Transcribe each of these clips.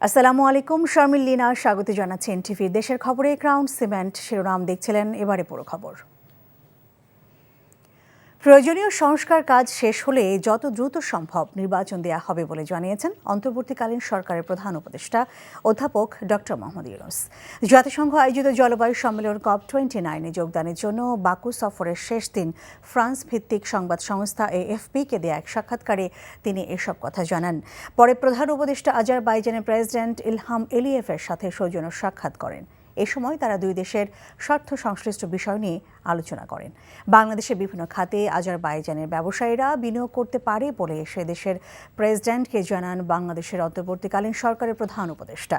আসসালামু আলাইকুম, শারমিন লীনা স্বাগত জানাচ্ছি এনটিভির দেশের খবরে। ক্রাউন সিমেন্ট শিরোনাম দেখছিলেন, এবারে পুরো খবর। প্রয়োজনীয় সংস্কার কাজ শেষ হলে যত দ্রুত সম্ভব নির্বাচন দেওয়া হবে বলে জানিয়েছেন অন্তর্বর্তীকালীন সরকারের প্রধান উপদেষ্টা অধ্যাপক ডক্টর মোহাম্মদ ইউনূস। জাতিসংঘ আয়োজিত জলবায়ু সম্মেলন COP29-এ যোগদানের জন্য বাকু সফরের শেষ দিন ফ্রান্স ভিত্তিক সংবাদ সংস্থা AFP-কে দেয়া এক সাক্ষাৎকারে তিনি এসব কথা জানান। পরে প্রধান উপদেষ্টা আজারবাইজানের প্রেসিডেন্ট ইলহাম এলিয়েভের সাথে সৌজন্য সাক্ষাৎ করেন। এ সময় তারা দুই দেশের স্বার্থ সংশ্লিষ্ট বিষয় নিয়ে আলোচনা করেন। বাংলাদেশের বিভিন্ন খাতে আজারবাইজানের ব্যবসায়ীরা বিনিয়োগ করতে পারে বলে সে দেশের প্রেসিডেন্টকে জানান বাংলাদেশের অন্তর্বর্তীকালীন সরকারের প্রধান উপদেষ্টা।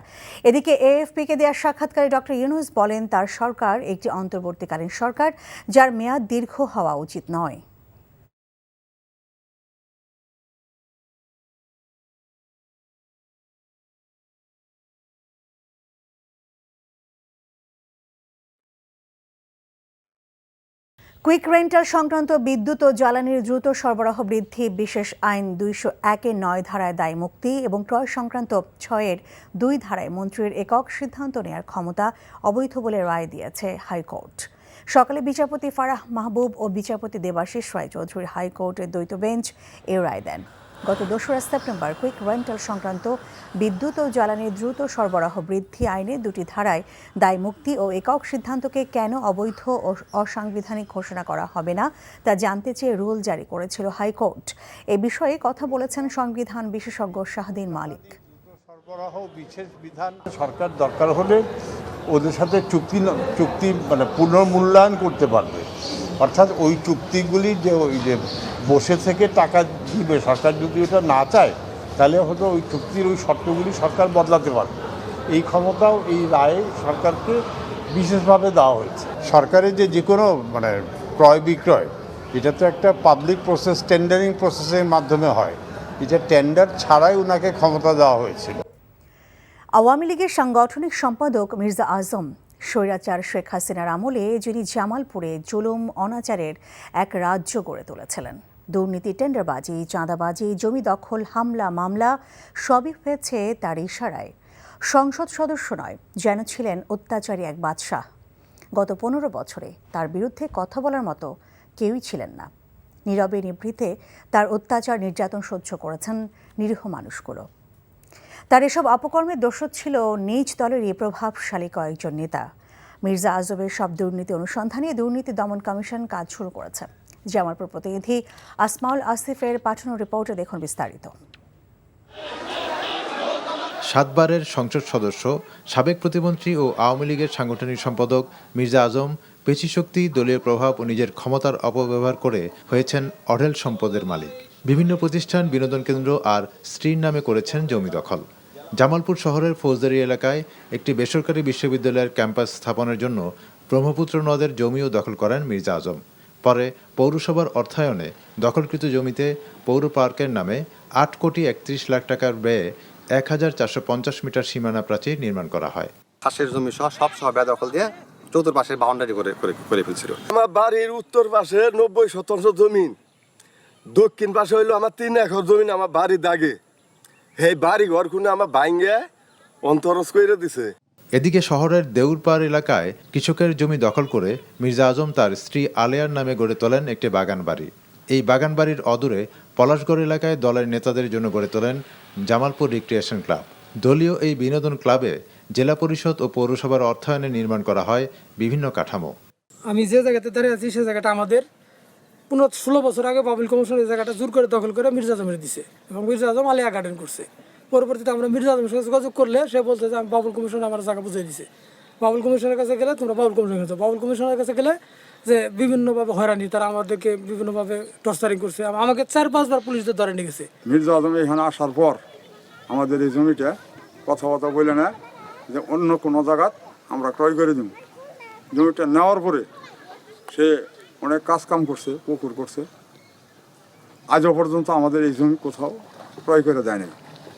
এদিকে AFP-কে দেওয়া সাক্ষাৎকারে ডক্টর ইউনূস বলেন, তার সরকার একটি অন্তর্বর্তীকালীন সরকার, যার মেয়াদ দীর্ঘ হওয়া উচিত নয়। কুইক রেন্টাল সংক্রান্ত বিদ্যুৎ ও জ্বালানির দ্রুত সরবরাহ বৃদ্ধি বিশেষ আইন 201-এর 9 ধারায় দায় মুক্তি এবং ক্রয় সংক্রান্ত 6-এর 2 ধারায় মন্ত্রীর একক সিদ্ধান্ত নেওয়ার ক্ষমতা অবৈধ বলে রায় দিয়েছে হাইকোর্ট। সকালে বিচারপতি ফারাহ মাহবুব ও বিচারপতি দেবাশিস রায়চৌধুরীর হাইকোর্টের দ্বৈত বেঞ্চ এ রায় দেন। গত 2রা সেপ্টেম্বর কুইক রেন্টাল সংক্রান্ত বিদ্যুৎ ও জ্বালানির দ্রুত সরবরাহ বৃদ্ধি আইনের 2টি ধারায় দায় মুক্তি ও একক সিদ্ধান্তকে কেন অবৈধ ও অসাংবিধানিক ঘোষণা করা হবে না তা জানতে চেয়ে রুল জারি করেছিল হাইকোর্ট। এ বিষয়ে কথা বলেছেন সংবিধান বিশেষজ্ঞ শাহদিন মালিক। সরবরাহ বিশেষ বিধান সরকার দরকার হলে ওদের সাথে চুক্তি মানে পুনর্মূল্যায়ন করতে পারবে, অর্থাৎ ওই চুক্তিগুলি যে বসে থেকে টাকা দিবে সরকার, যদি ওটা না চায় তাহলে হয়তো ওই চুক্তির ওই শর্তগুলি সরকার বদলাতে পারবে। এই ক্ষমতাও এই রায়ে সরকারকে বিশেষভাবে দেওয়া হয়েছে। সরকারের যে কোনো মানে ক্রয় বিক্রয়, এটা তো একটা পাবলিক প্রসেস, টেন্ডারিং প্রসেসের মাধ্যমে হয়, এটা টেন্ডার ছাড়াই ওনাকে ক্ষমতা দেওয়া হয়েছিল। আওয়ামী লীগের সাংগঠনিক সম্পাদক মির্জা আজম স্বৈরাচার শেখ হাসিনার আমলে যিনি জামালপুরে জুলুম অনাচারের এক রাজ্য গড়ে তুলেছিলেন। দুর্নীতি, টেন্ডারবাজি, চাঁদাবাজি, জমি দখল, হামলা, মামলা সবই হয়েছে তার ইশারায়। সংসদ সদস্য নয়, যেন ছিলেন অত্যাচারী এক বাদশাহ। গত 15 বছরে তার বিরুদ্ধে কথা বলার মতো কেউই ছিলেন না। নীরবে নিভৃতে তার অত্যাচার নির্যাতন সহ্য করেছেন নিরীহ মানুষগুলো। তার এসব অপকর্মের দোষর ছিল নিজ দলেরই প্রভাবশালী কয়েকজন নেতা। মির্জা আজমের সব দুর্নীতি অনুসন্ধানে দুর্নীতি দমন কমিশন কাজ শুরু করেছে। জামালপুর প্রতিনিধি আসমাউল আসিফের পাঠানো রিপোর্টে দেখুন বিস্তারিত। 7 বারের সংসদ সদস্য, সাবেক প্রতিমন্ত্রী ও আওয়ামী লীগের সাংগঠনিক সম্পাদক মির্জা আজম পেশিশক্তি, দলীয় প্রভাব ও নিজের ক্ষমতার অপব্যবহার করে হয়েছেন অঢেল সম্পদের মালিক। বিভিন্ন প্রতিষ্ঠান, বিনোদন কেন্দ্র আর স্ত্রীর নামে করেছেন জমি দখল। জামালপুর শহরের ফৌজদারি এলাকায় একটি বেসরকারি বিশ্ববিদ্যালয়ের ক্যাম্পাস স্থাপনের জন্য ব্রহ্মপুত্র নদের জমিও দখল করেন মির্জা আজম। পরে পৌরসভার অর্থায়নে দখলকৃত জমিতে পৌর পার্কের নামে 8 কোটি 31 লাখ টাকার ব্যয়ে 1450 মিটার সীমানা প্রাচীর নির্মাণ করা হয়। চাষের জমি সব বেদখল দিয়ে চতুর্পাশের বাউন্ডারি করে ফেলছিল। আমার বাড়ির উত্তর পাশে 90-শতাংশ জমিন, দক্ষিণ পাশে হইলো আমার 3 একর জমিন আমার বাড়ির দাগে। এই বাড়ি ঘর খুনে আমার ভাঙ্গে অন্তরস করে দিছে। এদিকে শহরের দেউরপাড় এলাকায় কৃষকের জমি দখল করে মির্জা আজম তার স্ত্রী আলেয়ার নামে গড়ে তোলেন একটি বাগান বাড়ি। এই বাগান বাড়ির অদূরে পলাশগড় এলাকায় দলের নেতাদের জন্য গড়ে তোলেন জামালপুর রিক্রিয়েশন ক্লাব। দলীয় এই বিনোদন ক্লাবে জেলা পরিষদ ও পৌরসভার অর্থায়নে নির্মাণ করা হয় বিভিন্ন কাঠামো। আমি যে জায়গাতে দাঁড়িয়ে আছি সে জায়গাটা আমাদের 16 বছর আগে বাবুল কমিশন এই জায়গাটা জোর করে দখল করে মির্জা আজমের দিছে এবং মির্জা আজম আলিয়া গার্ডেন করছে। পরবর্তীতে আমরা মির্জা আজমের সাথে যোগাযোগ করলে সে বলছে যে আমি বাবুল কমিশন আমার জায়গা বুঝিয়ে দিছে। বাবুল কমিশনের কাছে গেলে তোমরা বাবুল কমিশনের কাছে, বাবুল কমিশনের কাছে গেলে যে বিভিন্নভাবে হয়রানি, তারা আমাদেরকে বিভিন্নভাবে টর্চারিং করছে। আমাকে 4-5 বার পুলিশদের ধরে নিয়ে গেছে। মির্জা আজম এখানে আসার পর আমাদের এই জমিটা কথাবার্তা বলে না যে অন্য কোনো জায়গাত আমরা ক্রয় করে দিব। জমিটা নেওয়ার পরে সে অনেক কাজ কাম করছে, পুকুর করছে। আজও পর্যন্ত আমাদের এই জমি কোথাও ক্রয় করে দেয়নি,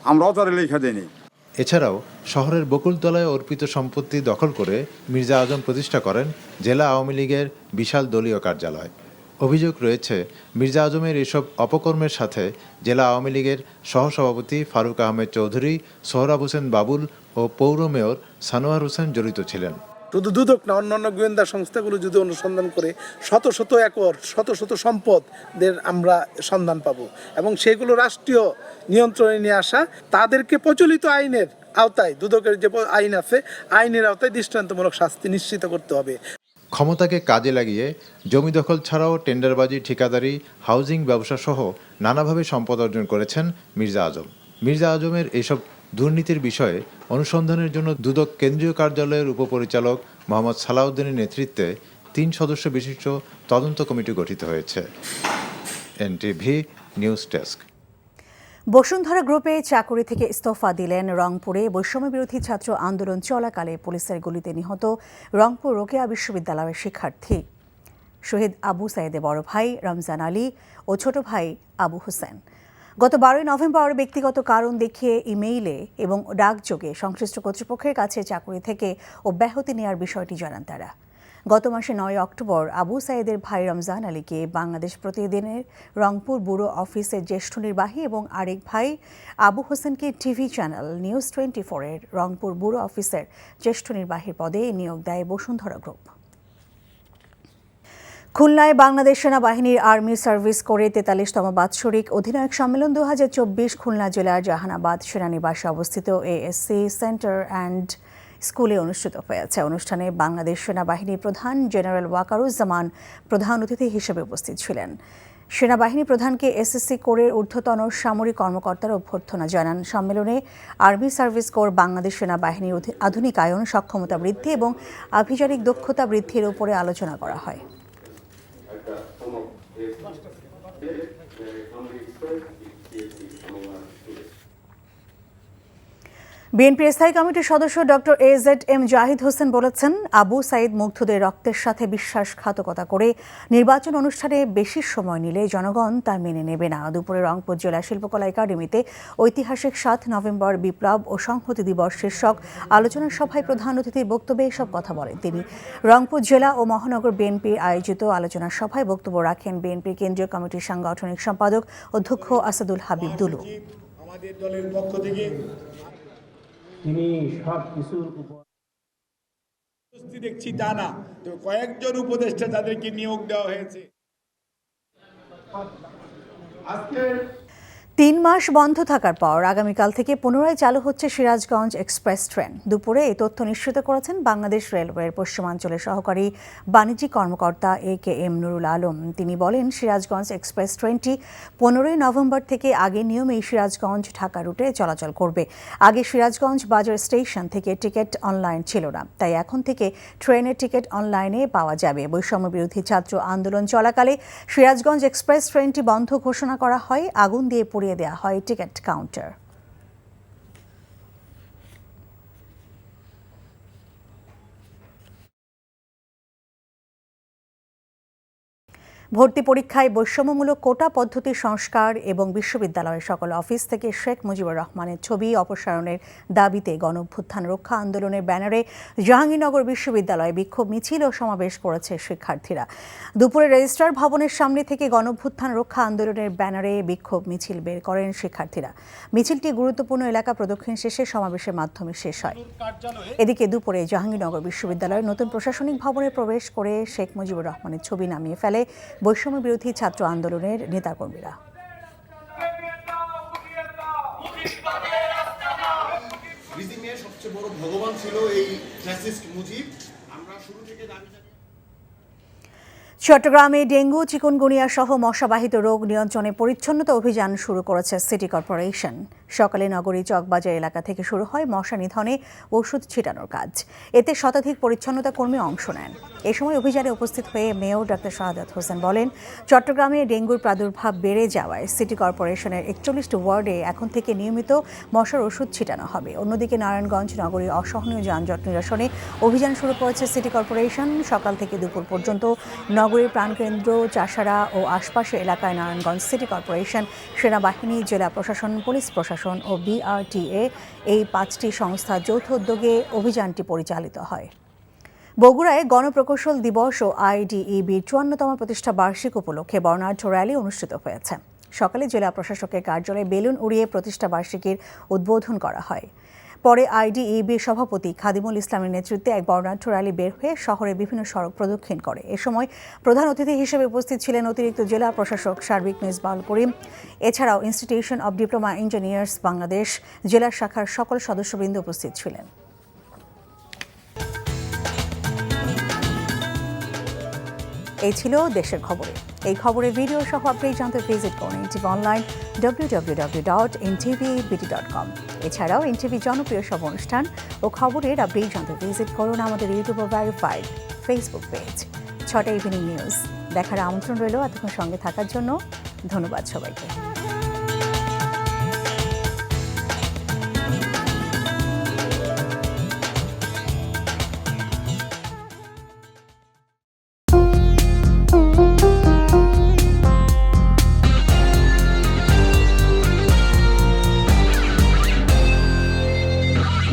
আমরাও তার লেখা দেয়নি। এছাড়াও শহরের বকুলতলায় অর্পিত সম্পত্তি দখল করে মির্জা আজম প্রতিষ্ঠা করেন জেলা আওয়ামী লীগের বিশাল দলীয় কার্যালয়। অভিযোগ রয়েছে মির্জা আজমের এসব অপকর্মের সাথে জেলা আওয়ামী লীগের সহসভাপতি ফারুক আহমেদ চৌধুরী, সোহরাব হোসেন বাবুল ও পৌর মেয়র সানোয়ার হোসেন জড়িত ছিলেন। শুধু দুদক না, অন্যান্য গোয়েন্দা সংস্থাগুলো যদি অনুসন্ধান করে শত শত একর, শত শত সম্পদের আমরা সন্ধান পাবো এবং সেগুলো রাষ্ট্রীয় নিয়ন্ত্রণে নিয়ে আসা, তাদেরকে প্রচলিত আইনের আওতায়, দুদকের যে আইন আছে আইনের আওতায় দৃষ্টান্তমূলক শাস্তি নিশ্চিত করতে হবে। ক্ষমতাকে কাজে লাগিয়ে জমি দখল ছাড়াও টেন্ডারবাজি, ঠিকাদারি, হাউজিং ব্যবসা সহ নানাভাবে সম্পদ অর্জন করেছেন মির্জা আজম। মির্জা আজমের এসব দুর্নীতির বিষয়ে অনুসন্ধানের জন্য দুদক কেন্দ্রীয় কার্যালয়ের উপপরিচালক মোহাম্মদ সালাউদ্দিনের নেতৃত্বে 3 সদস্য বিশিষ্ট তদন্ত কমিটি গঠিত হয়েছে। NTV news desk. বসুন্ধরা গ্রুপে চাকরি থেকে ইস্তফা দিলেন রংপুরে বৈষম্য বিরোধী ছাত্র আন্দোলন চলাকালে পুলিশের গুলিতে নিহত রংপুর রোকেয়া বিশ্ববিদ্যালয়ের শিক্ষার্থী শহীদ আবু সাইদের বড় ভাই রমজান আলী ও ছোট ভাই আবু হোসেন। গত 12 নভেম্বর ব্যক্তিগত কারণ দেখিয়ে ইমেইলে এবং ডাকযোগে সংশ্লিষ্ট কর্তৃপক্ষের কাছে চাকরি থেকে অব্যাহতি নেওয়ার বিষয়টি জানান তারা। গত মাসে 9 অক্টোবর আবু সাইদের ভাই রমজান আলীকে বাংলাদেশ প্রতিদিনের রংপুর ব্যুরো অফিসের জ্যেষ্ঠ নির্বাহী এবং আরেক ভাই আবু হোসেনকে টিভি চ্যানেল নিউজ 24-এর রংপুর ব্যুরো অফিসের জ্যেষ্ঠ নির্বাহীর পদে নিয়োগ দেয় বসুন্ধরা গ্রুপ। খুলনায় বাংলাদেশ সেনাবাহিনীর আর্মি সার্ভিস করে 43তম বাৎসরিক অধিনায়ক সম্মেলন 2024 খুলনা জেলার জাহানাবাদ সেনানিবাসে অবস্থিত এএসসি সেন্টার অ্যান্ড স্কুলে অনুষ্ঠিত হয়েছে। অনুষ্ঠানে বাংলাদেশ সেনাবাহিনীর প্রধান জেনারেল ওয়াকারুজ্জামান প্রধান অতিথি হিসেবে উপস্থিত ছিলেন। সেনাবাহিনী প্রধানকে এসএসসি কোরের ঊর্ধ্বতন সামরিক কর্মকর্তারা অভ্যর্থনা জানান। সম্মেলনে আর্মি সার্ভিস কোর বাংলাদেশ সেনাবাহিনীর আধুনিকায়ন, সক্ষমতা বৃদ্ধি এবং আভিযানিক দক্ষতা বৃদ্ধির উপরে আলোচনা করা হয়। বিএনপির স্থায়ী কমিটির সদস্য ডক্টর AZM জাহিদ হোসেন বলেছেন, আবু সাইদ মুগ্ধদের রক্তের সাথে বিশ্বাসঘাতকতা করে নির্বাচন অনুষ্ঠানে বেশি সময় নিলে জনগণ তা মেনে নেবে না। দুপুরে রংপুর জেলা শিল্পকলা একাডেমিতে ঐতিহাসিক 7 নভেম্বর বিপ্লব ও সংহতি দিবস শীর্ষক আলোচনা সভায় প্রধান অতিথির বক্তব্যে এসব কথা বলেন তিনি। রংপুর জেলা ও মহানগর বিএনপির আয়োজিত আলোচনা সভায় বক্তব্য রাখেন বিএনপির কেন্দ্রীয় কমিটির সাংগঠনিক সম্পাদক অধ্যক্ষ আসাদুল হাবিব দুলু। আমাদের দলের পক্ষ থেকে তিনি সব কিছুর উপস্থিত দেখছি তা না, তো কয়েকজন উপদেষ্টা তাদেরকে নিয়োগ দেওয়া হয়েছে। আজকে 3 মাস বন্ধ থাকার পর আগামীকাল থেকে পুনরায় চালু হচ্ছে সিরাজগঞ্জ এক্সপ্রেস ট্রেন। দুপুরে এই তথ্য নিশ্চিত করেছেন বাংলাদেশ রেলওয়ের পশ্চিমাঞ্চলের সহকারী বাণিজ্যিক কর্মকর্তা AKM নুরুল আলম। তিনি বলেন, সিরাজগঞ্জ এক্সপ্রেস ট্রেনটি 15 নভেম্বর থেকে আগের নিয়মেই সিরাজগঞ্জ ঢাকা রুটে চলাচল করবে। আগে সিরাজগঞ্জ বাজার স্টেশন থেকে টিকিট অনলাইন ছিল না, তাই এখন থেকে ট্রেনের টিকিট অনলাইনে পাওয়া যাবে। বৈষম্য বিরোধী ছাত্র আন্দোলন চলাকালে সিরাজগঞ্জ এক্সপ্রেস ট্রেনটি বন্ধ ঘোষণা করা হয়। আগুন দিয়ে পুড়িয়ে দেওয়া হয় টিকিট কাউন্টার। ভর্তি পরীক্ষায় বৈষম্যমূলক কোটা পদ্ধতি সংস্কার এবং বিশ্ববিদ্যালয়ের সকল অফিস থেকে শেখ মুজিবুর রহমানের ছবি অপসারণের দাবিতে গণঅভ্যুত্থান রক্ষা আন্দোলনের ব্যানারে জাহাঙ্গীরনগর বিশ্ববিদ্যালয়ে বিক্ষোভ মিছিল ও সমাবেশ করেছে শিক্ষার্থীরা। দুপুরে রেজিস্ট্রার ভবনের সামনে থেকে গণঅভ্যুত্থান রক্ষা আন্দোলনের ব্যানারে বিক্ষোভ মিছিল বের করেন শিক্ষার্থীরা। মিছিলটি গুরুত্বপূর্ণ এলাকা প্রদক্ষিণ শেষে সমাবেশের মাধ্যমে শেষ হয়। এদিকে দুপুরে জাহাঙ্গীরনগর বিশ্ববিদ্যালয়ের নতুন প্রশাসনিক ভবনে প্রবেশ করে শেখ মুজিবুর রহমানের ছবি নামিয়ে ফেলে বৈষম্য বিরোধী ছাত্র আন্দোলনের নেতাকর্মীরা। সবচেয়ে বড় ভগবান ছিল এই ফ্যাসিস্ট মুজিব। আমরা শুরু থেকে চট্টগ্রামে ডেঙ্গু, চিকুনগুনিয়া সহ মশাবাহিত রোগ নিয়ন্ত্রণে পরিচ্ছন্নতা অভিযান শুরু করেছে সিটি কর্পোরেশন। সকালে নগরী চকবাজার এলাকা থেকে শুরু হয় মশা নিধনে ওষুধ ছিটানোর কাজ। এতে শতাধিক পরিচ্ছন্নতা কর্মী অংশ নেন। এ সময় অভিযানে উপস্থিত হয়ে মেয়র ডক্টর শাহাদাত হোসেন বলেন, চট্টগ্রামে ডেঙ্গুর প্রাদুর্ভাব বেড়ে যাওয়ায় সিটি কর্পোরেশনের 41টি ওয়ার্ডে এখন থেকে নিয়মিত মশার ওষুধ ছিটানো হবে। অন্যদিকে নারায়ণগঞ্জ নগরী অসহনীয় যানজট নিরসনে অভিযান শুরু করেছে সিটি কর্পোরেশন। সকাল থেকে দুপুর পর্যন্ত নগরীর প্রাণকেন্দ্র চাষাড়া ও আশপাশের এলাকায় নারায়ণগঞ্জ সিটি কর্পোরেশন, সেনাবাহিনী, জেলা প্রশাসন, পুলিশ প্রশাসন ও BRTA এই 5টি সংস্থার যৌথ উদ্যোগে অভিযানটি পরিচালিত হয়। বগুড়ায় গণপ্রকৌশল দিবস ও আইডিইবির ৫৪তম প্রতিষ্ঠা বার্ষিক উপলক্ষে বর্ণাঢ্য র্যালি অনুষ্ঠিত হয়েছে। সকালে জেলা প্রশাসকের কার্যালয়ে বেলুন উড়িয়ে প্রতিষ্ঠা বার্ষিকীর উদ্বোধন করা হয়। পরে আইডিইবির সভাপতি খাদিমুল ইসলামের নেতৃত্বে এক বর্ণাঢ্য র্যালি বের হয়ে শহরের বিভিন্ন সড়ক প্রদক্ষিণ করে। এ সময় প্রধান অতিথি হিসেবে উপস্থিত ছিলেন অতিরিক্ত জেলা প্রশাসক সার্বিক মেজবাউল করিম। এছাড়াও institution of diploma engineers Bangladesh জেলা শাখার সকল সদস্যবৃন্দ উপস্থিত ছিলেন। এই ছিল দেশের খবরে। এই খবরের ভিডিও সহ আপডেট জানতে ভিজিট করুন এনটিভি অনলাইন www.ntvbt.com। এছাড়াও এনটিভি জনপ্রিয় সব অনুষ্ঠান ও খবরের আপডেট জানতে ভিজিট করুন আমাদের ইউটিউব ও ভেরিফাইড ফেসবুক পেজ ৬টা ইভিনিং নিউজ দেখার আমন্ত্রণ রইল। এতক্ষণ সঙ্গে থাকার জন্য ধন্যবাদ সবাইকে।